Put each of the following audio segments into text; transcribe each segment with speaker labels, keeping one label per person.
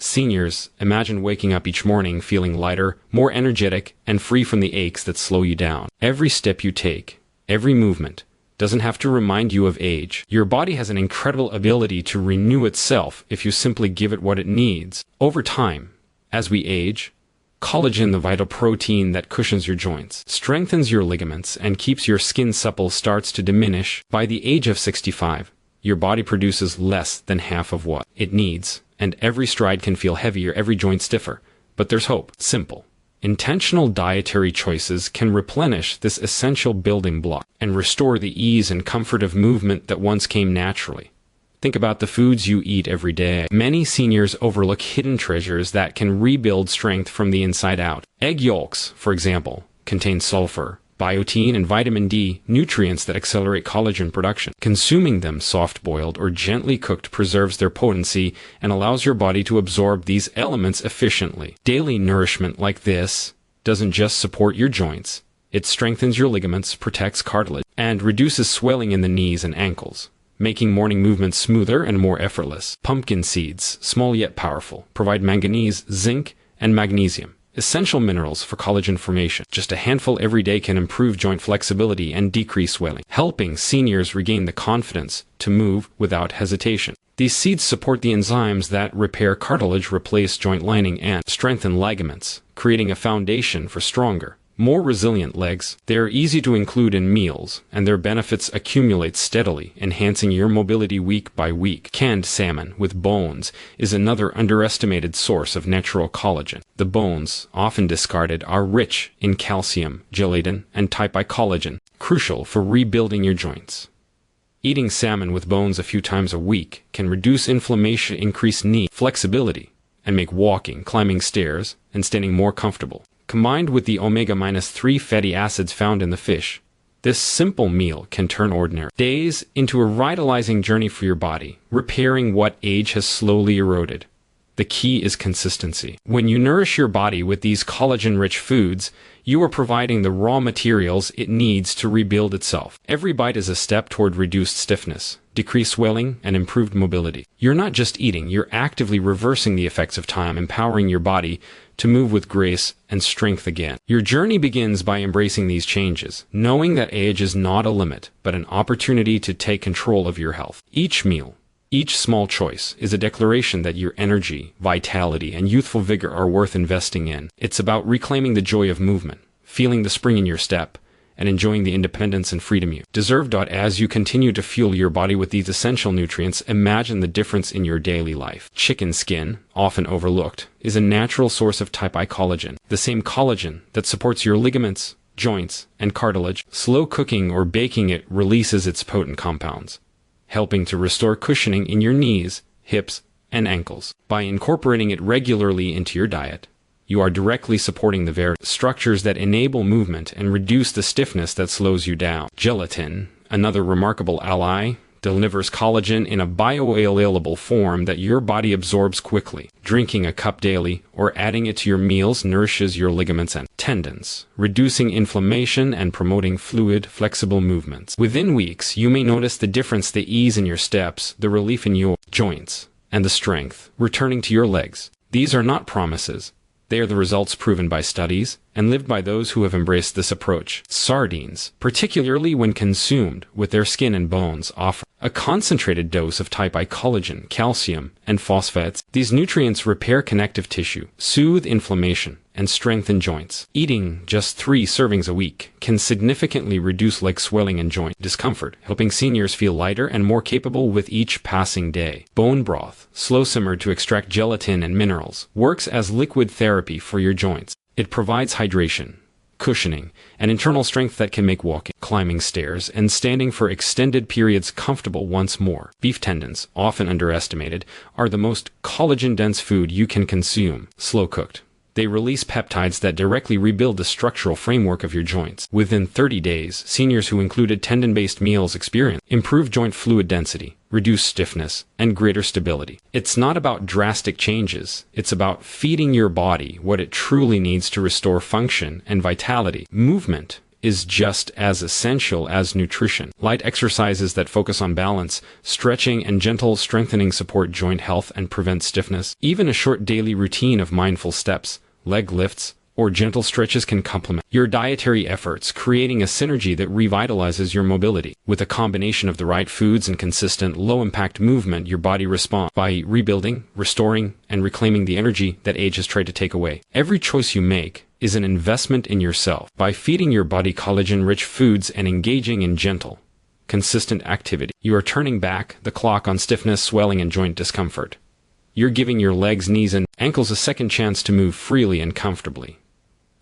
Speaker 1: Seniors, imagine waking up each morning feeling lighter, more energetic, and free from the aches that slow you down. Every step you take, every movement, doesn't have to remind you of age. Your body has an incredible ability to renew itself if you simply give it what it needs. Over time, as we age, collagen, the vital protein that cushions your joints, strengthens your ligaments, and keeps your skin supple, starts to diminish. By the age of 65, your body produces less than half of what it needs, and every stride can feel heavier, every joint stiffer. But there's hope. Simple. Intentional dietary choices can replenish this essential building block and restore the ease and comfort of movement that once came naturally. Think about the foods you eat every day. Many seniors overlook hidden treasures that can rebuild strength from the inside out. Egg yolks, for example, contain sulfur, biotin, and vitamin D, nutrients that accelerate collagen production. Consuming them soft-boiled or gently cooked preserves their potency and allows your body to absorb these elements efficiently. Daily nourishment like this doesn't just support your joints. It strengthens your ligaments, protects cartilage, and reduces swelling in the knees and ankles, making morning movements smoother and more effortless. Pumpkin seeds, small yet powerful, provide manganese, zinc, and magnesium, essential minerals for collagen formation. Just a handful every day can improve joint flexibility and decrease swelling, helping seniors regain the confidence to move without hesitation. These seeds support the enzymes that repair cartilage, replace joint lining, and strengthen ligaments, creating a foundation for stronger, more resilient legs. They are easy to include in meals, and their benefits accumulate steadily, enhancing your mobility week by week. Canned salmon with bones is another underestimated source of natural collagen. The bones, often discarded, are rich in calcium, gelatin, and type I collagen, crucial for rebuilding your joints. Eating salmon with bones a few times a week can reduce inflammation, increase knee flexibility, and make walking, climbing stairs, and standing more comfortable. Combined with the omega-3 fatty acids found in the fish, this simple meal can turn ordinary days into a revitalizing journey for your body, repairing what age has slowly eroded. The key is consistency. When you nourish your body with these collagen-rich foods, you are providing the raw materials it needs to rebuild itself. Every bite is a step toward reduced stiffness, decreased swelling, and improved mobility. You're not just eating, you're actively reversing the effects of time, empowering your body to move with grace and strength again. Your journey begins by embracing these changes, knowing that age is not a limit, but an opportunity to take control of your health. Each meal, each small choice is a declaration that your energy, vitality, and youthful vigor are worth investing in. It's about reclaiming the joy of movement, feeling the spring in your step, and enjoying the independence and freedom you deserve. As you continue to fuel your body with these essential nutrients, imagine the difference in your daily life. Chicken skin, often overlooked, is a natural source of type I collagen, the same collagen that supports your ligaments, joints, and cartilage. Slow cooking or baking it releases its potent compounds, helping to restore cushioning in your knees, hips, and ankles. By incorporating it regularly into your diet, you are directly supporting the very structures that enable movement and reduce the stiffness that slows you down. Gelatin, another remarkable ally, delivers collagen in a bioavailable form that your body absorbs quickly. Drinking a cup daily or adding it to your meals nourishes your ligaments and tendons, reducing inflammation and promoting fluid, flexible movements. Within weeks, you may notice the difference: the ease in your steps, the relief in your joints, and the strength returning to your legs. These are not promises. They are the results proven by studies and lived by those who have embraced this approach. Sardines, particularly when consumed with their skin and bones, offer a concentrated dose of type I collagen, calcium, and phosphates. These nutrients repair connective tissue, soothe inflammation, and strengthen joints. Eating just 3 servings a week can significantly reduce leg swelling and joint discomfort, helping seniors feel lighter and more capable with each passing day. Bone broth, slow simmered to extract gelatin and minerals, works as liquid therapy for your joints. It provides hydration, cushioning, and internal strength that can make walking, climbing stairs, and standing for extended periods comfortable once more. Beef tendons, often underestimated, are the most collagen-dense food you can consume. Slow cooked, they release peptides that directly rebuild the structural framework of your joints. Within 30 days, seniors who included tendon-based meals experienced improved joint fluid density, reduced stiffness, and greater stability. It's not about drastic changes. It's about feeding your body what it truly needs to restore function and vitality. Movement is just as essential as nutrition. Light exercises that focus on balance, stretching, and gentle strengthening support joint health and prevent stiffness. Even a short daily routine of mindful steps, leg lifts, or gentle stretches can complement your dietary efforts, creating a synergy that revitalizes your mobility. With a combination of the right foods and consistent, low-impact movement, your body responds by rebuilding, restoring, and reclaiming the energy that age has tried to take away. Every choice you make is an investment in yourself. By feeding your body collagen-rich foods and engaging in gentle, consistent activity, you are turning back the clock on stiffness, swelling, and joint discomfort. You're giving your legs, knees, and ankles a second chance to move freely and comfortably.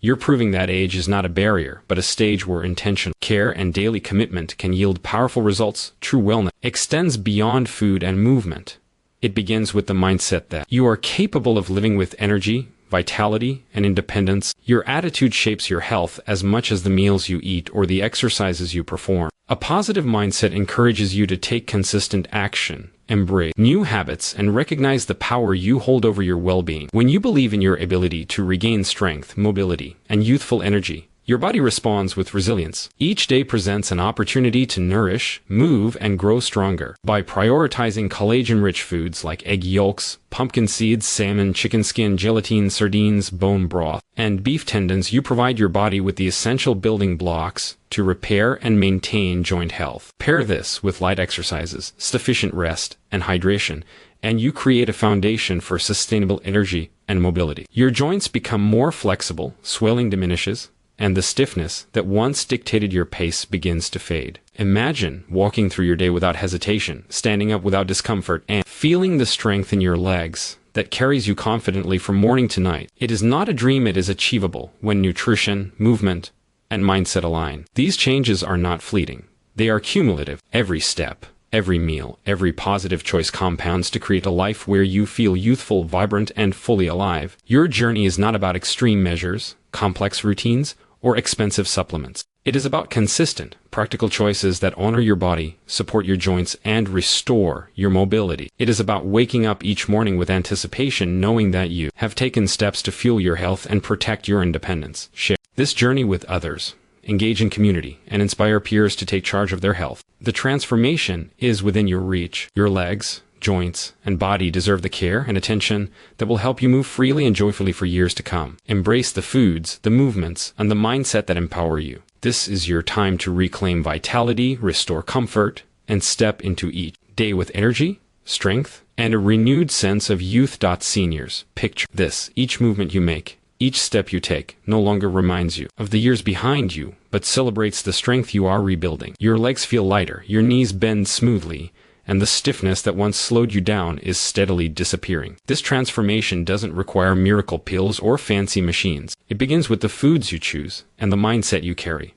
Speaker 1: You're proving that age is not a barrier, but a stage where intentional care and daily commitment can yield powerful results. True wellness extends beyond food and movement. It begins with the mindset that you are capable of living with energy, vitality, and independence. Your attitude shapes your health as much as the meals you eat or the exercises you perform. A positive mindset encourages you to take consistent action, embrace new habits, and recognize the power you hold over your well-being. When you believe in your ability to regain strength, mobility, and youthful energy, your body responds with resilience. Each day presents an opportunity to nourish, move, and grow stronger. By prioritizing collagen-rich foods like egg yolks, pumpkin seeds, salmon, chicken skin, gelatine, sardines, bone broth, and beef tendons, you provide your body with the essential building blocks to repair and maintain joint health. Pair this with light exercises, sufficient rest, and hydration, and you create a foundation for sustainable energy and mobility. Your joints become more flexible, swelling diminishes, and the stiffness that once dictated your pace begins to fade. Imagine walking through your day without hesitation, standing up without discomfort, and feeling the strength in your legs that carries you confidently from morning to night. It is not a dream, it is achievable when nutrition, movement, and mindset align. These changes are not fleeting. They are cumulative. Every step, every meal, every positive choice compounds to create a life where you feel youthful, vibrant, and fully alive. Your journey is not about extreme measures, complex routines, or expensive supplements. It is about consistent, practical choices that honor your body, support your joints, and restore your mobility. It is about waking up each morning with anticipation, knowing that you have taken steps to fuel your health and protect your independence. Share this journey with others, engage in community, and inspire peers to take charge of their health. The transformation is within your reach. Your legs, joints, and body deserve the care and attention that will help you move freely and joyfully for years to come. Embrace the foods, the movements, and the mindset that empower you. This is your time to reclaim vitality, restore comfort, and step into each day with energy, strength, and a renewed sense of youth. Seniors, picture this: each movement you make, each step you take, no longer reminds you of the years behind you, but celebrates the strength you are rebuilding. Your legs feel lighter, your knees bend smoothly, and the stiffness that once slowed you down is steadily disappearing. This transformation doesn't require miracle pills or fancy machines. It begins with the foods you choose and the mindset you carry.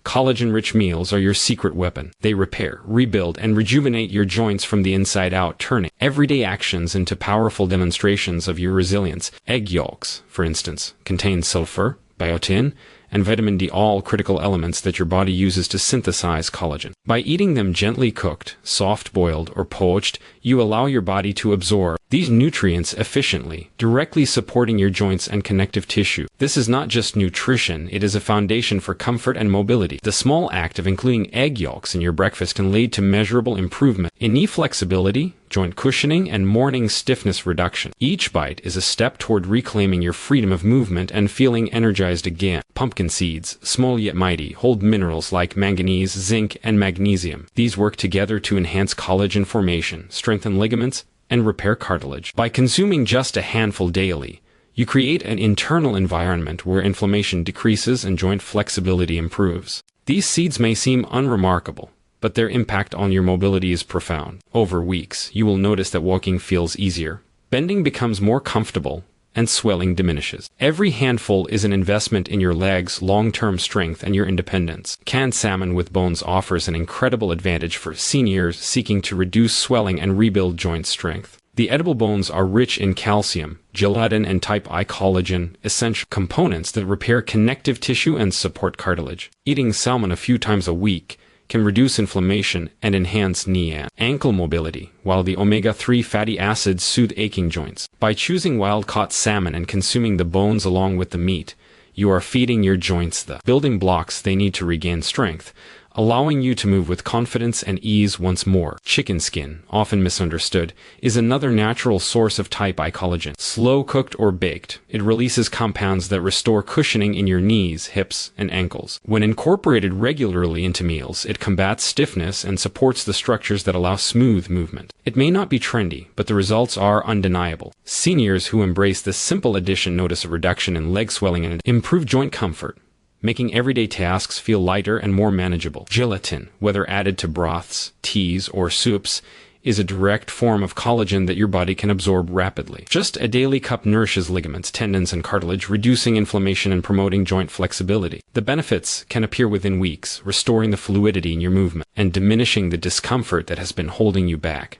Speaker 1: Collagen-rich meals are your secret weapon. They repair, rebuild, and rejuvenate your joints from the inside out, turning everyday actions into powerful demonstrations of your resilience. Egg yolks, for instance, contain sulfur, biotin, and vitamin D, all critical elements that your body uses to synthesize collagen. By eating them gently cooked, soft-boiled, or poached, you allow your body to absorb these nutrients efficiently, directly supporting your joints and connective tissue. This is not just nutrition, it is a foundation for comfort and mobility. The small act of including egg yolks in your breakfast can lead to measurable improvement in knee flexibility, joint cushioning, and morning stiffness reduction. Each bite is a step toward reclaiming your freedom of movement and feeling energized again. Pumpkin seeds, small yet mighty, hold minerals like manganese, zinc, and magnesium. These work together to enhance collagen formation, strengthen ligaments, and repair cartilage. By consuming just a handful daily, you create an internal environment where inflammation decreases and joint flexibility improves. These seeds may seem unremarkable, but their impact on your mobility is profound. Over weeks, you will notice that walking feels easier, bending becomes more comfortable, and swelling diminishes. Every handful is an investment in your legs' long-term strength and your independence. Canned salmon with bones offers an incredible advantage for seniors seeking to reduce swelling and rebuild joint strength. The edible bones are rich in calcium, gelatin, and type I collagen, essential components that repair connective tissue and support cartilage. Eating salmon a few times a week can reduce inflammation and enhance knee and ankle mobility, while the omega-3 fatty acids soothe aching joints. By choosing wild-caught salmon and consuming the bones along with the meat, you are feeding your joints the building blocks they need to regain strength, allowing you to move with confidence and ease once more. Chicken skin, often misunderstood, is another natural source of type I collagen. Slow cooked or baked, it releases compounds that restore cushioning in your knees, hips, and ankles. When incorporated regularly into meals, it combats stiffness and supports the structures that allow smooth movement. It may not be trendy, but the results are undeniable. Seniors who embrace this simple addition notice a reduction in leg swelling and improved joint comfort, making everyday tasks feel lighter and more manageable. Gelatin, whether added to broths, teas, or soups, is a direct form of collagen that your body can absorb rapidly. Just a daily cup nourishes ligaments, tendons, and cartilage, reducing inflammation and promoting joint flexibility. The benefits can appear within weeks, restoring the fluidity in your movement and diminishing the discomfort that has been holding you back.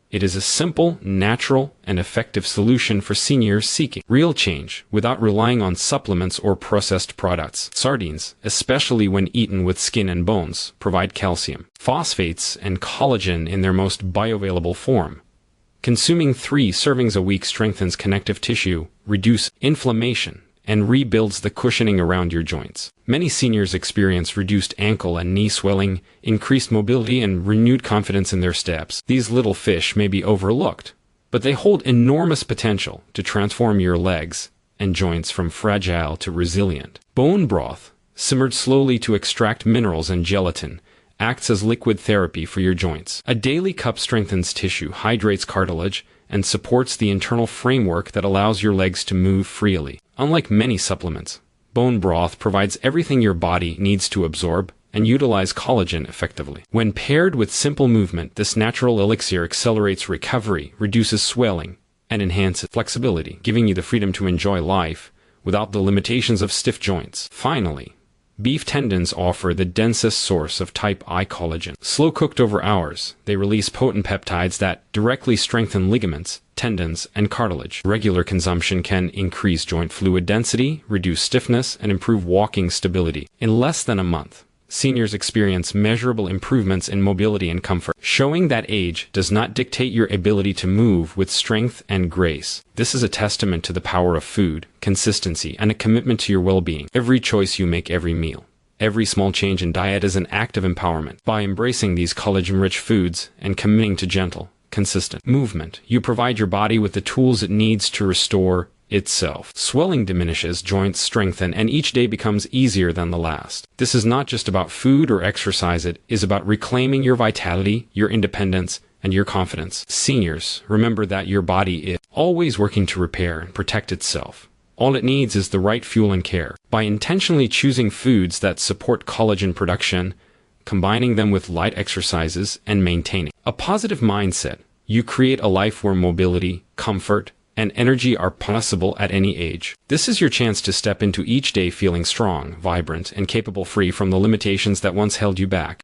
Speaker 1: It is a simple, natural, and effective solution for seniors seeking real change without relying on supplements or processed products. Sardines, especially when eaten with skin and bones, provide calcium, phosphates, and collagen in their most bioavailable form. Consuming 3 servings a week strengthens connective tissue, reduces inflammation, and rebuilds the cushioning around your joints. Many seniors experience reduced ankle and knee swelling, increased mobility, and renewed confidence in their steps. These little fish may be overlooked, but they hold enormous potential to transform your legs and joints from fragile to resilient. Bone broth, simmered slowly to extract minerals and gelatin, acts as liquid therapy for your joints. A daily cup strengthens tissue, hydrates cartilage, and supports the internal framework that allows your legs to move freely. Unlike many supplements, bone broth provides everything your body needs to absorb and utilize collagen effectively. When paired with simple movement, this natural elixir accelerates recovery, reduces swelling, and enhances flexibility, giving you the freedom to enjoy life without the limitations of stiff joints. Finally, beef tendons offer the densest source of type I collagen. Slow cooked over hours, they release potent peptides that directly strengthen ligaments, tendons, and cartilage. Regular consumption can increase joint fluid density, reduce stiffness, and improve walking stability. In less than a month, seniors experience measurable improvements in mobility and comfort, showing that age does not dictate your ability to move with strength and grace. This is a testament to the power of food, consistency, and a commitment to your well-being. Every choice you make every meal, every small change in diet is an act of empowerment. By embracing these collagen-rich foods and committing to gentle, consistent movement, you provide your body with the tools it needs to restore itself. Swelling diminishes, joints strengthen, and each day becomes easier than the last. This is not just about food or exercise, it is about reclaiming your vitality, your independence, and your confidence. Seniors, remember that your body is always working to repair and protect itself. All it needs is the right fuel and care. By intentionally choosing foods that support collagen production, combining them with light exercises, and maintaining a positive mindset, you create a life where mobility, comfort, and energy are possible at any age. This is your chance to step into each day feeling strong, vibrant, and capable, free from the limitations that once held you back.